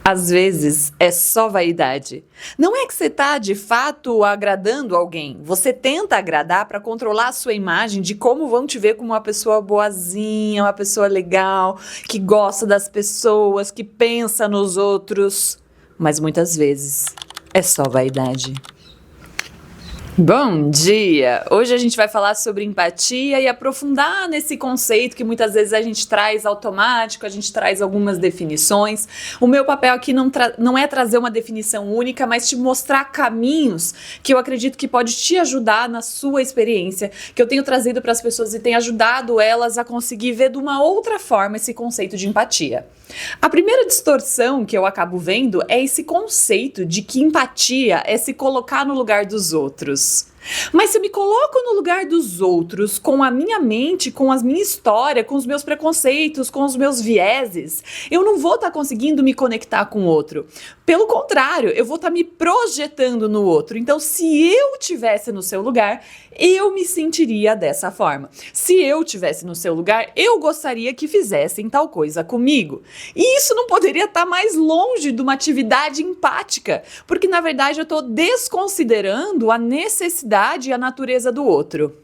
Às vezes é só vaidade. Não é que você está de fato agradando alguém. Você tenta agradar para controlar a sua imagem de como vão te ver como uma pessoa boazinha, uma pessoa legal, que gosta das pessoas, que pensa nos outros. Mas muitas vezes é só vaidade. Bom dia! Hoje a gente vai falar sobre empatia e aprofundar nesse conceito que muitas vezes a gente traz automático, a gente traz algumas definições. O meu papel aqui não é trazer uma definição única, mas te mostrar caminhos que eu acredito que pode te ajudar na sua experiência, que eu tenho trazido para as pessoas e tenho ajudado elas a conseguir ver de uma outra forma esse conceito de empatia. A primeira distorção que eu acabo vendo é esse conceito de que empatia é se colocar no lugar dos outros. Mas se eu me coloco no lugar dos outros, com a minha mente, com a minha história, com os meus preconceitos, com os meus vieses, eu não vou estar conseguindo me conectar com o outro. Pelo contrário, eu vou estar me projetando no outro. Então, se eu estivesse no seu lugar, eu me sentiria dessa forma. Se eu estivesse no seu lugar, eu gostaria que fizessem tal coisa comigo. E isso não poderia estar mais longe de uma atividade empática, porque na verdade eu estou desconsiderando a necessidade e a natureza do outro.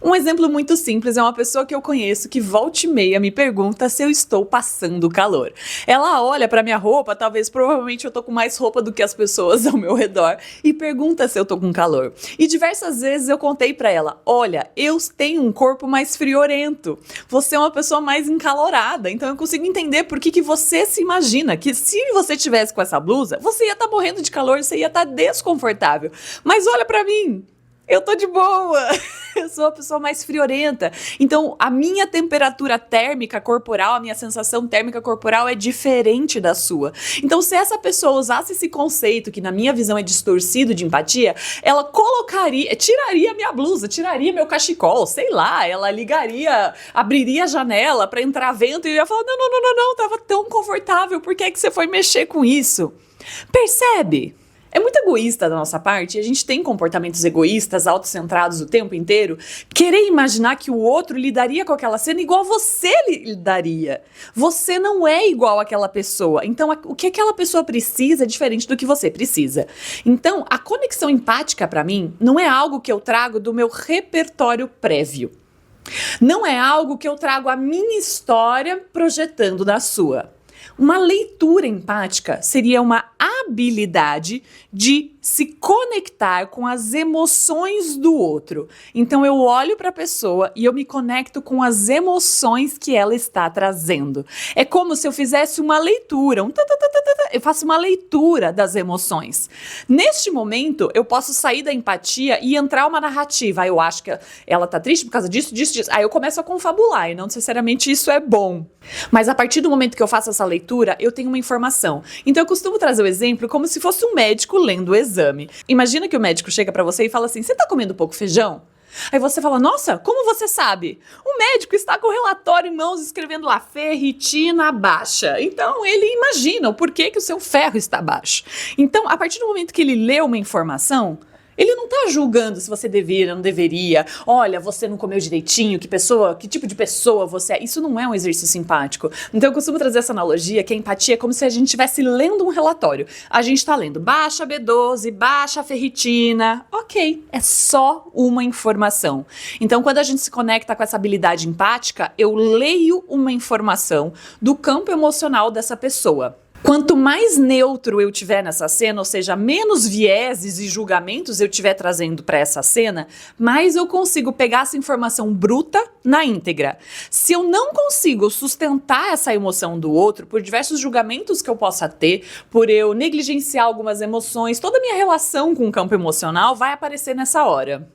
Um exemplo muito simples é uma pessoa que eu conheço que volta e meia me pergunta se eu estou passando calor. Ela olha para minha roupa, provavelmente eu tô com mais roupa do que as pessoas ao meu redor, e pergunta se eu tô com calor. E diversas vezes eu contei para ela, olha, eu tenho um corpo mais friorento, você é uma pessoa mais encalorada, então eu consigo entender por que você se imagina que se você tivesse com essa blusa, você ia estar morrendo de calor, você ia estar desconfortável. Mas olha para mim, eu tô de boa, eu sou a pessoa mais friorenta. Então, a minha temperatura térmica corporal, a minha sensação térmica corporal é diferente da sua. Então, se essa pessoa usasse esse conceito, que na minha visão é distorcido de empatia, ela tiraria minha blusa, tiraria meu cachecol, sei lá, ela abriria a janela para entrar vento e ia falar, não, tava tão confortável, por que é que você foi mexer com isso? Percebe? É muito egoísta da nossa parte, e a gente tem comportamentos egoístas, autocentrados o tempo inteiro, querer imaginar que o outro lidaria com aquela cena igual você lidaria. Você não é igual àquela pessoa, então o que aquela pessoa precisa é diferente do que você precisa. Então, a conexão empática para mim não é algo que eu trago do meu repertório prévio. Não é algo que eu trago a minha história projetando na sua. Uma leitura empática seria uma habilidade de se conectar com as emoções do outro. Então eu olho para a pessoa e eu me conecto com as emoções que ela está trazendo. É como se eu fizesse uma leitura, eu faço uma leitura das emoções. Neste momento, eu posso sair da empatia e entrar uma narrativa. Eu acho que ela tá triste por causa disso. Aí eu começo a confabular e não necessariamente isso é bom. Mas a partir do momento que eu faço essa leitura, eu tenho uma informação. Então eu costumo trazer o exemplo como se fosse um médico lendo o exame. Imagina que o médico chega pra você e fala assim, você tá comendo pouco feijão? Aí você fala, nossa, como você sabe? O médico está com o relatório em mãos escrevendo lá, ferritina baixa. Então ele imagina o porquê que o seu ferro está baixo. Então, a partir do momento que ele lê uma informação, ele não tá julgando se você deveria, não deveria. Olha, você não comeu direitinho, que tipo de pessoa você é. Isso não é um exercício empático. Então eu costumo trazer essa analogia que a empatia é como se a gente estivesse lendo um relatório. A gente tá lendo baixa B12, baixa ferritina. Ok, é só uma informação. Então quando a gente se conecta com essa habilidade empática, eu leio uma informação do campo emocional dessa pessoa. Quanto mais neutro eu tiver nessa cena, ou seja, menos vieses e julgamentos eu tiver trazendo para essa cena, mais eu consigo pegar essa informação bruta na íntegra. Se eu não consigo sustentar essa emoção do outro, por diversos julgamentos que eu possa ter, por eu negligenciar algumas emoções, toda a minha relação com o campo emocional vai aparecer nessa hora.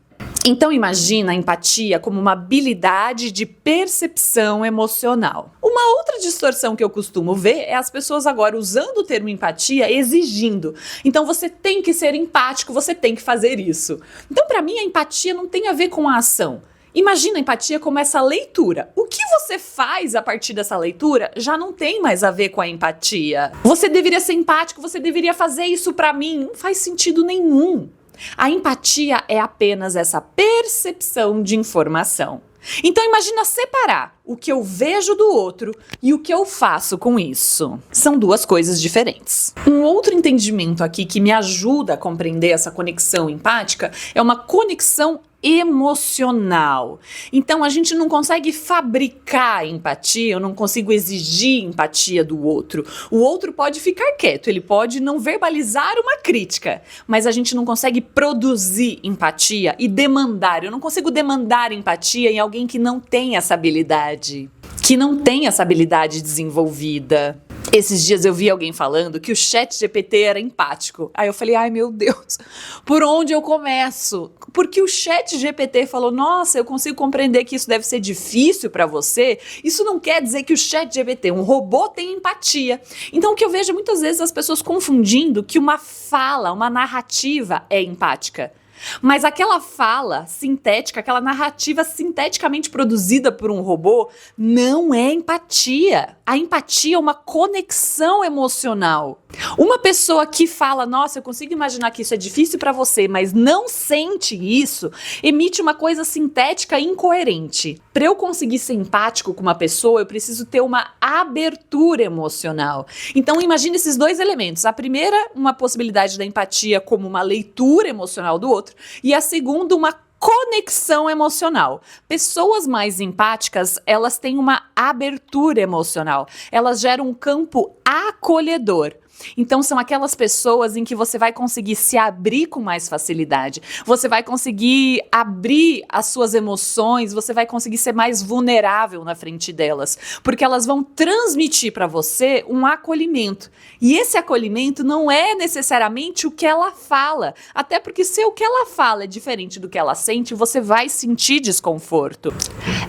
Então imagina a empatia como uma habilidade de percepção emocional. Uma outra distorção que eu costumo ver é as pessoas agora usando o termo empatia exigindo. Então você tem que ser empático, você tem que fazer isso. Então para mim a empatia não tem a ver com a ação. Imagina a empatia como essa leitura. O que você faz a partir dessa leitura já não tem mais a ver com a empatia. Você deveria ser empático, você deveria fazer isso pra mim. Não faz sentido nenhum. A empatia é apenas essa percepção de informação. Então imagina separar o que eu vejo do outro e o que eu faço com isso. São duas coisas diferentes. Um outro entendimento aqui que me ajuda a compreender essa conexão empática é uma conexão emocional. Então a gente não consegue fabricar empatia, eu não consigo exigir empatia do outro. O outro pode ficar quieto, ele pode não verbalizar uma crítica, mas a gente não consegue produzir empatia e demandar. Eu não consigo demandar empatia em alguém que não tem essa habilidade, desenvolvida. Esses dias eu vi alguém falando que o ChatGPT era empático. Aí eu falei, ai meu Deus, por onde eu começo? Porque o ChatGPT falou, nossa, eu consigo compreender que isso deve ser difícil para você. Isso não quer dizer que o ChatGPT, um robô, tem empatia. Então o que eu vejo muitas vezes as pessoas confundindo que uma fala, uma narrativa é empática. Mas aquela fala sintética, aquela narrativa sinteticamente produzida por um robô, não é empatia. A empatia é uma conexão emocional. Uma pessoa que fala, nossa, eu consigo imaginar que isso é difícil para você, mas não sente isso, emite uma coisa sintética e incoerente. Para eu conseguir ser empático com uma pessoa, eu preciso ter uma abertura emocional. Então imagine esses dois elementos. A primeira, uma possibilidade da empatia como uma leitura emocional do outro. E a segunda, uma conexão emocional. Pessoas mais empáticas, elas têm uma abertura emocional. Elas geram um campo acolhedor. Então são aquelas pessoas em que você vai conseguir se abrir com mais facilidade, você vai conseguir abrir as suas emoções, você vai conseguir ser mais vulnerável na frente delas, porque elas vão transmitir para você um acolhimento. E esse acolhimento não é necessariamente o que ela fala, até porque se o que ela fala é diferente do que ela sente, você vai sentir desconforto.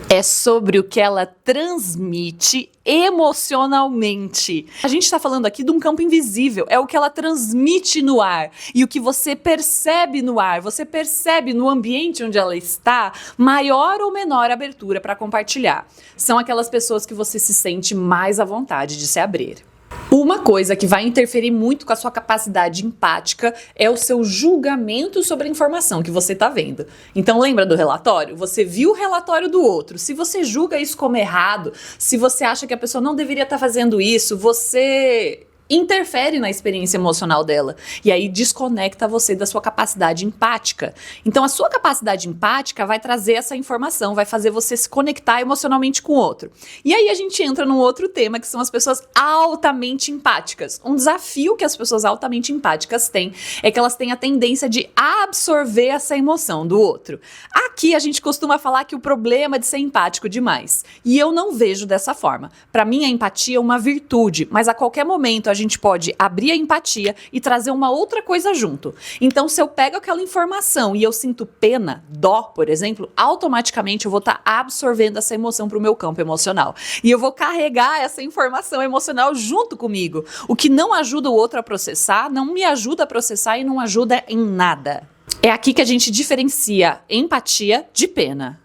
É sobre o que ela transmite emocionalmente. A gente está falando aqui de um campo invisível, é o que ela transmite no ar e o que você percebe no ar, você percebe no ambiente onde ela está, maior ou menor abertura para compartilhar. São aquelas pessoas que você se sente mais à vontade de se abrir. Uma coisa que vai interferir muito com a sua capacidade empática é o seu julgamento sobre a informação que você está vendo. Então lembra do relatório? Você viu o relatório do outro. Se você julga isso como errado, se você acha que a pessoa não deveria estar fazendo isso, você interfere na experiência emocional dela e aí desconecta você da sua capacidade empática. Então a sua capacidade empática vai trazer essa informação, vai fazer você se conectar emocionalmente com o outro. E aí a gente entra num outro tema que são as pessoas altamente empáticas. Um desafio que as pessoas altamente empáticas têm é que elas têm a tendência de absorver essa emoção do outro. Aqui a gente costuma falar que o problema é de ser empático demais. E eu não vejo dessa forma. Para mim a empatia é uma virtude, mas a qualquer momento a gente pode abrir a empatia e trazer uma outra coisa junto. Então, se eu pego aquela informação e eu sinto pena, dó, por exemplo, automaticamente eu vou estar absorvendo essa emoção para o meu campo emocional. E eu vou carregar essa informação emocional junto comigo. O que não ajuda o outro a processar, não me ajuda a processar e não ajuda em nada. É aqui que a gente diferencia empatia de pena.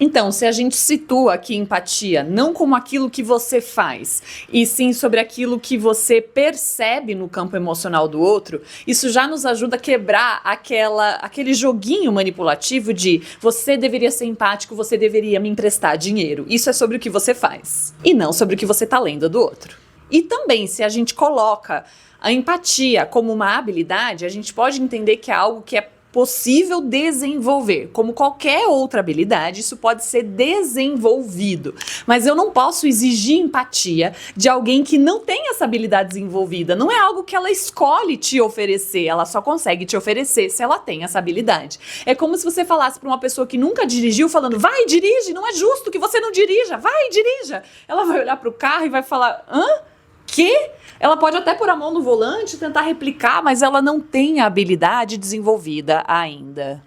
Então, se a gente situa aqui empatia não como aquilo que você faz, e sim sobre aquilo que você percebe no campo emocional do outro, isso já nos ajuda a quebrar aquele joguinho manipulativo de você deveria ser empático, você deveria me emprestar dinheiro. Isso é sobre o que você faz, e não sobre o que você está lendo do outro. E também, se a gente coloca a empatia como uma habilidade, a gente pode entender que é algo que é possível desenvolver. Como qualquer outra habilidade, isso pode ser desenvolvido. Mas eu não posso exigir empatia de alguém que não tem essa habilidade desenvolvida. Não é algo que ela escolhe te oferecer, ela só consegue te oferecer se ela tem essa habilidade. É como se você falasse para uma pessoa que nunca dirigiu, falando, vai, dirige, não é justo que você não dirija, vai, dirija. Ela vai olhar para o carro e vai falar, hã? Que? Ela pode até pôr a mão no volante e tentar replicar, mas ela não tem a habilidade desenvolvida ainda.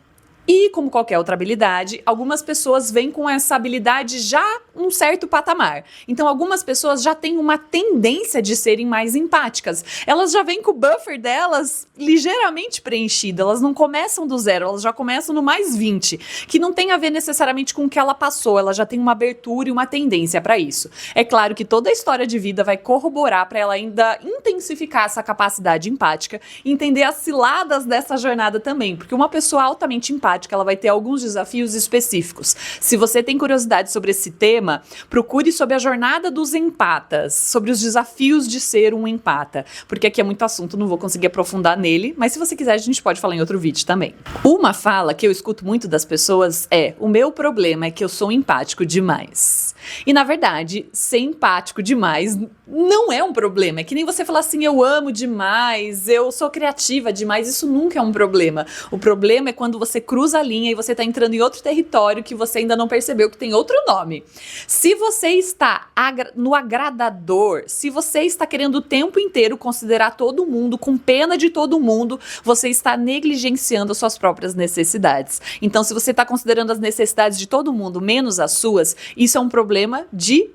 E, como qualquer outra habilidade, algumas pessoas vêm com essa habilidade já num certo patamar. Então, algumas pessoas já têm uma tendência de serem mais empáticas. Elas já vêm com o buffer delas ligeiramente preenchido. Elas não começam do zero, elas já começam no mais 20, que não tem a ver necessariamente com o que ela passou. Ela já tem uma abertura e uma tendência para isso. É claro que toda a história de vida vai corroborar para ela ainda intensificar essa capacidade empática e entender as ciladas dessa jornada também. Porque uma pessoa altamente empática empática, ela vai ter alguns desafios específicos. Se você tem curiosidade sobre esse tema, procure sobre a jornada dos empatas, sobre os desafios de ser um empata, porque aqui é muito assunto, não vou conseguir aprofundar nele, mas se você quiser a gente pode falar em outro vídeo também. Uma fala que eu escuto muito das pessoas é: o meu problema é que eu sou empático demais. E na verdade, ser empático demais não é um problema. É que nem você falar assim: eu amo demais, eu sou criativa demais. Isso nunca é um problema. O problema é quando você cruza a linha e você tá entrando em outro território que você ainda não percebeu que tem outro nome. Se você está no agradador, se você está querendo o tempo inteiro considerar todo mundo, com pena de todo mundo, você está negligenciando as suas próprias necessidades. Então, se você está considerando as necessidades de todo mundo menos as suas, isso é um problema de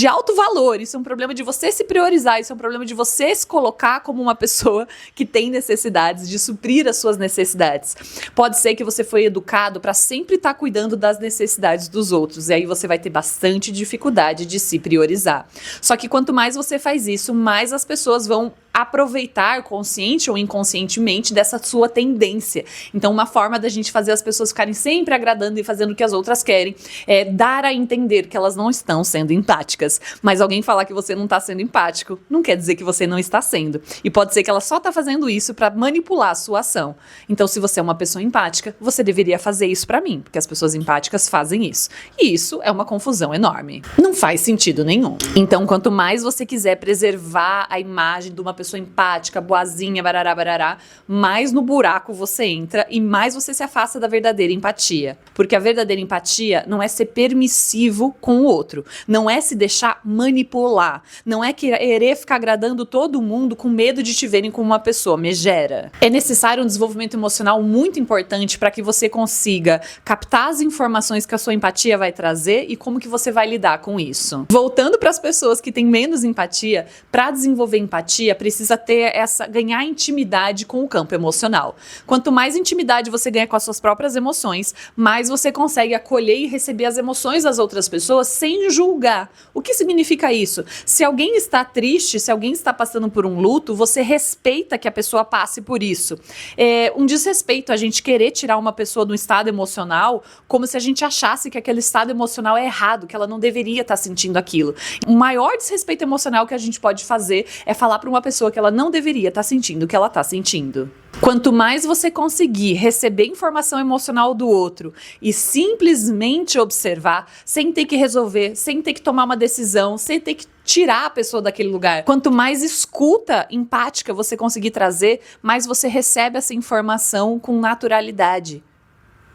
alto valor, isso é um problema de você se priorizar, isso é um problema de você se colocar como uma pessoa que tem necessidades, de suprir as suas necessidades. Pode ser que você foi educado para sempre estar cuidando das necessidades dos outros, e aí você vai ter bastante dificuldade de se priorizar. Só que quanto mais você faz isso, mais as pessoas vão aproveitar consciente ou inconscientemente dessa sua tendência. Então, uma forma da gente fazer as pessoas ficarem sempre agradando e fazendo o que as outras querem é dar a entender que elas não estão sendo empáticas. Mas alguém falar que você não está sendo empático não quer dizer que você não está sendo. E pode ser que ela só está fazendo isso para manipular a sua ação. Então, se você é uma pessoa empática, você deveria fazer isso para mim, porque as pessoas empáticas fazem isso. E isso é uma confusão enorme. Não faz sentido nenhum. Então, quanto mais você quiser preservar a imagem de uma pessoa empática, boazinha, barará, barará, mais no buraco você entra e mais você se afasta da verdadeira empatia. Porque a verdadeira empatia não é ser permissivo com o outro, não é se deixar manipular, não é querer ficar agradando todo mundo com medo de te verem como uma pessoa megera. É necessário um desenvolvimento emocional muito importante para que você consiga captar as informações que a sua empatia vai trazer e como que você vai lidar com isso. Voltando para as pessoas que têm menos empatia, para desenvolver empatia, precisa ter ganhar intimidade com o campo emocional. Quanto mais intimidade você ganha com as suas próprias emoções, mais você consegue acolher e receber as emoções das outras pessoas sem julgar. O que significa isso? Se alguém está triste, se alguém está passando por um luto, você respeita que a pessoa passe por isso. É um desrespeito a gente querer tirar uma pessoa do estado emocional como se a gente achasse que aquele estado emocional é errado, que ela não deveria estar sentindo aquilo. O maior desrespeito emocional que a gente pode fazer é falar para uma pessoa que ela não deveria estar sentindo o que ela está sentindo. Quanto mais você conseguir receber informação emocional do outro e simplesmente observar, sem ter que resolver, sem ter que tomar uma decisão, sem ter que tirar a pessoa daquele lugar. Quanto mais escuta empática você conseguir trazer, mais você recebe essa informação com naturalidade.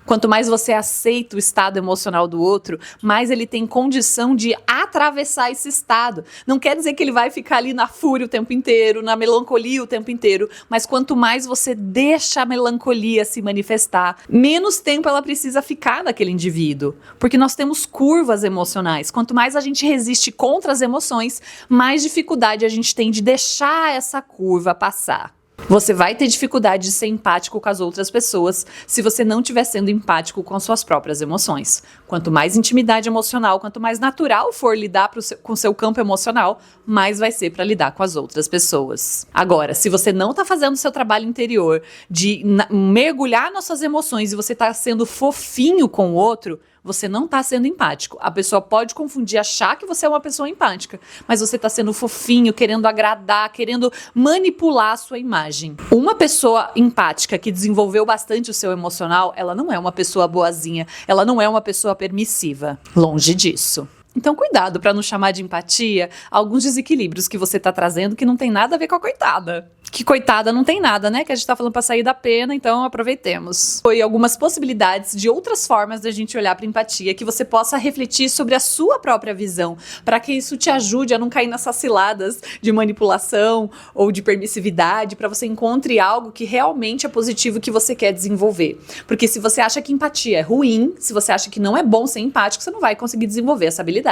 Quanto mais você aceita o estado emocional do outro, mais ele tem condição de atravessar esse estado. Não quer dizer que ele vai ficar ali na fúria o tempo inteiro, na melancolia o tempo inteiro, mas quanto mais você deixa a melancolia se manifestar, menos tempo ela precisa ficar naquele indivíduo. Porque nós temos curvas emocionais. Quanto mais a gente resiste contra as emoções, mais dificuldade a gente tem de deixar essa curva passar. Você vai ter dificuldade de ser empático com as outras pessoas se você não estiver sendo empático com as suas próprias emoções. Quanto mais intimidade emocional, quanto mais natural for lidar com o seu campo emocional, mais vai ser para lidar com as outras pessoas. Agora, se você não está fazendo o seu trabalho interior de mergulhar nas suas emoções e você está sendo fofinho com o outro, você não está sendo empático. A pessoa pode confundir, achar que você é uma pessoa empática, mas você está sendo fofinho, querendo agradar, querendo manipular a sua imagem. Uma pessoa empática que desenvolveu bastante o seu emocional, ela não é uma pessoa boazinha, ela não é uma pessoa permissiva. Longe disso. Então, cuidado para não chamar de empatia alguns desequilíbrios que você está trazendo que não tem nada a ver com a coitada. Que coitada não tem nada, né? Que a gente tá falando pra sair da pena, então aproveitemos. Foi algumas possibilidades de outras formas da gente olhar pra empatia, que você possa refletir sobre a sua própria visão, para que isso te ajude a não cair nessas ciladas de manipulação ou de permissividade, para você encontre algo que realmente é positivo que você quer desenvolver. Porque se você acha que empatia é ruim, se você acha que não é bom ser empático, você não vai conseguir desenvolver essa habilidade.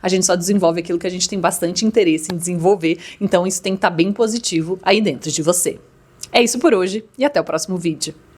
A gente só desenvolve aquilo que a gente tem bastante interesse em desenvolver, então isso tem que estar bem positivo aí dentro de você. É isso por hoje e até o próximo vídeo.